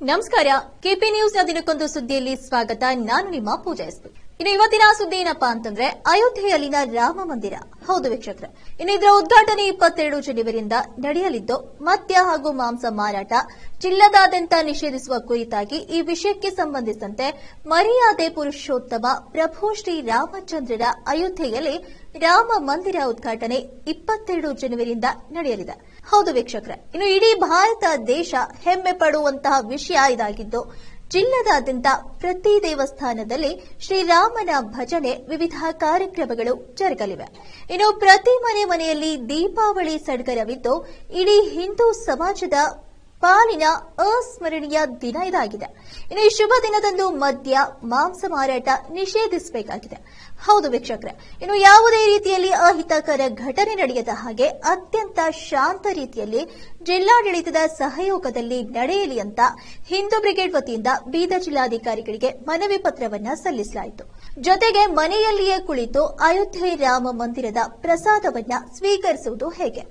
ನಮಸ್ಕಾರ. ಕೆಪಿ ನ್ಯೂಸ್ನ ದಿನಕ್ಕೊಂದು ಸುದ್ದಿಯಲ್ಲಿ ಸ್ವಾಗತ. ನಾನು ನಿಮ್ಮ ಪೂಜಾ ಎಸ್ಪಿ. ಇನ್ನು ಇವತ್ತಿನ ಸುದ್ದಿ ಏನಪ್ಪಾ ಅಂತಂದ್ರೆ ಅಯೋಧ್ಯೆಯಲ್ಲಿನ ರಾಮ ಮಂದಿರ. ಹೌದು ವೀಕ್ಷಕರೇ, ಇನ್ನು ಇದರ ಉದ್ಘಾಟನೆ 22 ಜನವರಿಯಿಂದ ನಡೆಯಲಿದ್ದು ಮದ್ಯ ಹಾಗೂ ಮಾಂಸ ಮಾರಾಟ ಜಿಲ್ಲಾದಾದ್ಯಂತ ನಿಷೇಧಿಸುವ ಕುರಿತಾಗಿ ಈ ವಿಷಯಕ್ಕೆ ಸಂಬಂಧಿಸಿದಂತೆ ಮರ್ಯಾದೆ ಪುರುಷೋತ್ತಮ ಪ್ರಭು ಶ್ರೀ ರಾಮಚಂದ್ರರ ಅಯೋಧ್ಯೆಯಲ್ಲಿ ರಾಮ ಮಂದಿರ ಉದ್ಘಾಟನೆ 22 ಜನವರಿಯಿಂದ ನಡೆಯಲಿದೆ. ಹೌದು ವೀಕ್ಷಕರೇ, ಇನ್ನು ಇಡೀ ಭಾರತ ದೇಶ ಹೆಮ್ಮೆ ಪಡುವಂತಹ ವಿಷಯ ಇದಾಗಿದ್ದು ಜಿಲ್ಲಾದಾದ್ಯಂತ ಪ್ರತಿ ದೇವಸ್ಥಾನದಲ್ಲಿ ಶ್ರೀರಾಮನ ಭಜನೆ ವಿವಿಧ ಕಾರ್ಯಕ್ರಮಗಳು ಜರುಗಲಿವೆ. ಇನ್ನು ಪ್ರತಿ ಮನೆಯಲ್ಲಿ ದೀಪಾವಳಿ ಸಡಗರವಿದ್ದು ಇಡೀ ಹಿಂದೂ ಸಮಾಜದ ಪಾಲಿನ ಅಸ್ಮರಣೀಯ ದಿನ ಇದಾಗಿದೆ. ಇನ್ನು ಈ ಶುಭ ದಿನದಂದು ಮದ್ಯ ಮಾಂಸ ಮಾರಾಟ ನಿಷೇಧಿಸಬೇಕಾಗಿದೆ. ಹೌದು ವೀಕ್ಷಕರೇ, ಇನ್ನು ಯಾವುದೇ ರೀತಿಯಲ್ಲಿ ಅಹಿತಕರ ಘಟನೆ ನಡೆಯದ ಹಾಗೆ ಅತ್ಯಂತ ಶಾಂತ ರೀತಿಯಲ್ಲಿ ಜಿಲ್ಲಾಡಳಿತದ ಸಹಯೋಗದಲ್ಲಿ ನಡೆಯಲಿ ಅಂತ ಹಿಂದೂ ಬ್ರಿಗೇಡ್ ವತಿಯಿಂದ ಬೀದರ್ ಜಿಲ್ಲಾಧಿಕಾರಿಗಳಿಗೆ ಮನವಿ ಪತ್ರವನ್ನ ಸಲ್ಲಿಸಲಾಯಿತು. ಜೊತೆಗೆ ಮನೆಯಲ್ಲಿಯೇ ಕುಳಿತು ಅಯೋಧ್ಯೆ ರಾಮ ಮಂದಿರದ ಪ್ರಸಾದವನ್ನ ಸ್ವೀಕರಿಸುವುದು ಹೇಗೆ,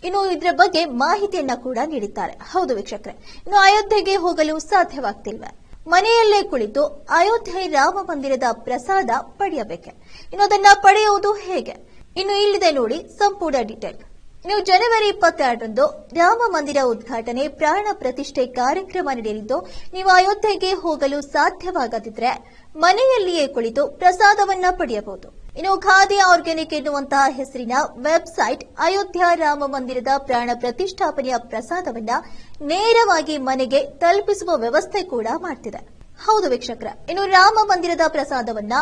ಇನ್ನು ಇದರ ಬಗ್ಗೆ ಮಾಹಿತಿಯನ್ನ ಕೂಡ ನೀಡಿದ್ದಾರೆ. ಹೌದು ವೀಕ್ಷಕರೇ, ಇನ್ನು ಅಯೋಧ್ಯೆಗೆ ಹೋಗಲು ಸಾಧ್ಯವಾಗ್ತಿಲ್ವೇ? ಮನೆಯಲ್ಲೇ ಕುಳಿತು ಅಯೋಧ್ಯೆ ರಾಮ ಮಂದಿರದ ಪ್ರಸಾದ ಪಡೆಯಬೇಕೆ? ಇನ್ನು ಅದನ್ನ ಪಡೆಯುವುದು ಹೇಗೆ? ಇನ್ನು ಇಲ್ಲಿದೆ ನೋಡಿ ಸಂಪೂರ್ಣ ಡೀಟೇಲ್. ಇನ್ನು ಜನವರಿ 22ರಂದು ರಾಮ ಮಂದಿರ ಉದ್ಘಾಟನೆ ಪ್ರಾಣ ಪ್ರತಿಷ್ಠೆ ಕಾರ್ಯಕ್ರಮ ನಡೆಯಲಿದ್ದು ನೀವು ಅಯೋಧ್ಯೆಗೆ ಹೋಗಲು ಸಾಧ್ಯವಾಗದಿದ್ರೆ ಮನೆಯಲ್ಲಿಯೇ ಕುಳಿತು ಪ್ರಸಾದವನ್ನ ಪಡೆಯಬಹುದು. ಇನ್ನು ಖಾದಿ ಆರ್ಗ್ಯಾನಿಕ್ ಎನ್ನುವಂತಹ ಹೆಸರಿನ ವೆಬ್ಸೈಟ್ ಅಯೋಧ್ಯ ರಾಮ ಮಂದಿರದ ಪ್ರಾಣ ಪ್ರತಿಷ್ಠಾಪನೆಯ ಪ್ರಸಾದವನ್ನ ನೇರವಾಗಿ ಮನೆಗೆ ತಲುಪಿಸುವ ವ್ಯವಸ್ಥೆ ಕೂಡ ಮಾಡ್ತಿದೆ. ಹೌದು ವೀಕ್ಷಕರ, ಇನ್ನು ರಾಮ ಮಂದಿರದ ಪ್ರಸಾದವನ್ನ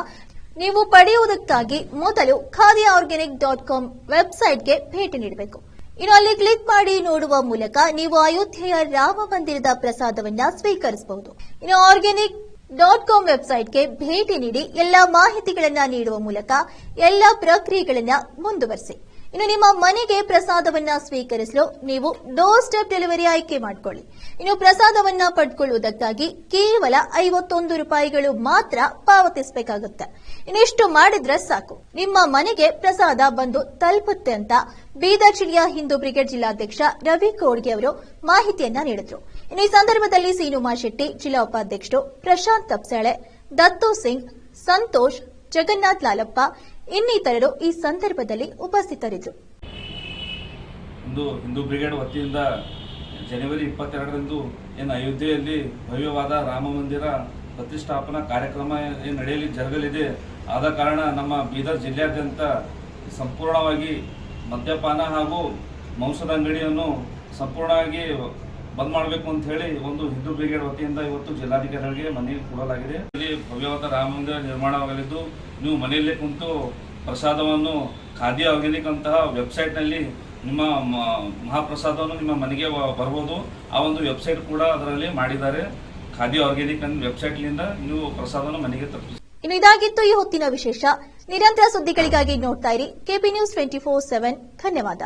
ನೀವು ಪಡೆಯುವುದಕ್ಕಾಗಿ ಮೊದಲು ಖಾದಿ ಆರ್ಗ್ಯಾನಿಕ್ .com ವೆಬ್ಸೈಟ್ಗೆ ಭೇಟಿ ನೀಡಬೇಕು. ಇನ್ನು ಅಲ್ಲಿ ಕ್ಲಿಕ್ ಮಾಡಿ ನೋಡುವ ಮೂಲಕ ನೀವು ಅಯೋಧ್ಯೆಯ ರಾಮ ಮಂದಿರದ ಪ್ರಸಾದವನ್ನ ಸ್ವೀಕರಿಸಬಹುದು. ಇನ್ನು ಆರ್ಗ್ಯಾನಿಕ್ .com ವೆಬ್ಸೈಟ್ಗೆ ಭೇಟಿ ನೀಡಿ ಎಲ್ಲಾ ಮಾಹಿತಿಗಳನ್ನ ನೀಡುವ ಮೂಲಕ ಎಲ್ಲಾ ಪ್ರಕ್ರಿಯೆಗಳನ್ನ ಮುಂದುವರಿಸಿ. ಇನ್ನು ನಿಮ್ಮ ಮನೆಗೆ ಪ್ರಸಾದವನ್ನ ಸ್ವೀಕರಿಸಲು ನೀವು ಡೋರ್ ಸ್ಟೆಪ್ ಡೆಲಿವರಿ ಆಯ್ಕೆ ಮಾಡಿಕೊಳ್ಳಿ. ಇನ್ನು ಪ್ರಸಾದವನ್ನ ಪಡೆದುಕೊಳ್ಳುವುದಕ್ಕಾಗಿ ಕೇವಲ 51 ರೂಪಾಯಿಗಳು ಮಾತ್ರ ಪಾವತಿಸಬೇಕಾಗುತ್ತೆ. ಇನ್ನಿಷ್ಟು ಮಾಡಿದ್ರೆ ಸಾಕು, ನಿಮ್ಮ ಮನೆಗೆ ಪ್ರಸಾದ ಬಂದು ತಲುಪುತ್ತೆ ಅಂತ ಬೀದರ್ ಜಿಲ್ಲೆಯ ಹಿಂದೂ ಬ್ರಿಗೇಡ್ ಜಿಲ್ಲಾಧ್ಯಕ್ಷ ರವಿ ಕೋಡ್ಗೆ ಅವರು ಮಾಹಿತಿಯನ್ನ ನೀಡಿದ್ರು. ಇನ್ನು ಈ ಸಂದರ್ಭದಲ್ಲಿ ಸೀನುಮಾ ಶೆಟ್ಟಿ, ಜಿಲ್ಲಾ ಉಪಾಧ್ಯಕ್ಷರು ಪ್ರಶಾಂತ್ ತಪ್ಸಳೆ, ದತ್ತು ಸಿಂಗ್, ಸಂತೋಷ್, ಜಗನ್ನಾಥ್ ಲಾಲಪ್ಪ ಇನ್ನಿತರರು ಈ ಸಂದರ್ಭದಲ್ಲಿ ಉಪಸ್ಥಿತರಿದ್ದರು. ಹಿಂದೂ ಬ್ರಿಗೇಡ್ ವತಿಯಿಂದ ಜನವರಿ 22ರಂದು ಏನು ಅಯೋಧ್ಯೆಯಲ್ಲಿ ಭವ್ಯವಾದ ರಾಮ ಮಂದಿರ ಪ್ರತಿಷ್ಠಾಪನಾ ಕಾರ್ಯಕ್ರಮ ಏನು ಜರುಗಲಿದೆ. ಆದ ಕಾರಣ ನಮ್ಮ ಬೀದರ್ ಜಿಲ್ಲೆಯಾದ್ಯಂತ ಸಂಪೂರ್ಣವಾಗಿ ಮದ್ಯಪಾನ ಹಾಗೂ ಮಾಂಸದ ಅಂಗಡಿಯನ್ನು ಸಂಪೂರ್ಣವಾಗಿ ಬಂದ್ ಮಾಡಬೇಕು ಅಂತ ಹೇಳಿ ಒಂದು ಹಿಂದೂ ಬ್ರಿಗೇಡ್ ವತಿಯಿಂದ ಇವತ್ತು ಜಿಲ್ಲಾಧಿಕಾರಿಗಳಿಗೆ ಮನವಿ ಕೊಡಲಾಗಿದೆ. ಇಲ್ಲಿ ಭವ್ಯವಾದ ರಾಮ ಮಂದಿರ ನಿರ್ಮಾಣವಾಗಲಿದ್ದು ನೀವು ಮನೆಯಲ್ಲೇ ಕುಂತು ಪ್ರಸಾದವನ್ನು ಖಾದಿ ಆರ್ಗ್ಯಾನಿಕ್ ಅಂತಹ ವೆಬ್ಸೈಟ್ನಲ್ಲಿ ನಿಮ್ಮ ಮಹಾಪ್ರಸಾದವನ್ನು ನಿಮ್ಮ ಮನೆಗೆ ಬರ್ಬೋದು. ಆ ಒಂದು ವೆಬ್ಸೈಟ್ ಕೂಡ ಅದರಲ್ಲಿ ಮಾಡಿದ್ದಾರೆ. ಖಾದಿ ಆರ್ಗ್ಯಾನಿಕ್ ಅನ್ನೋ ವೆಬ್ಸೈಟ್ನಿಂದ ನೀವು ಪ್ರಸಾದವನ್ನು ಮನೆಗೆ ತಲುಪಿಸಿ. ಇನ್ನು ಇದಾಗಿತ್ತು ಈ ಹೊತ್ತಿನ ವಿಶೇಷ. ನಿರಂತರ ಸುದ್ದಿಗಳಿಗಾಗಿ ನೋಡ್ತಾ ಇರಿ ಕೆಪಿ ನ್ಯೂಸ್ 24/7. ಧನ್ಯವಾದ.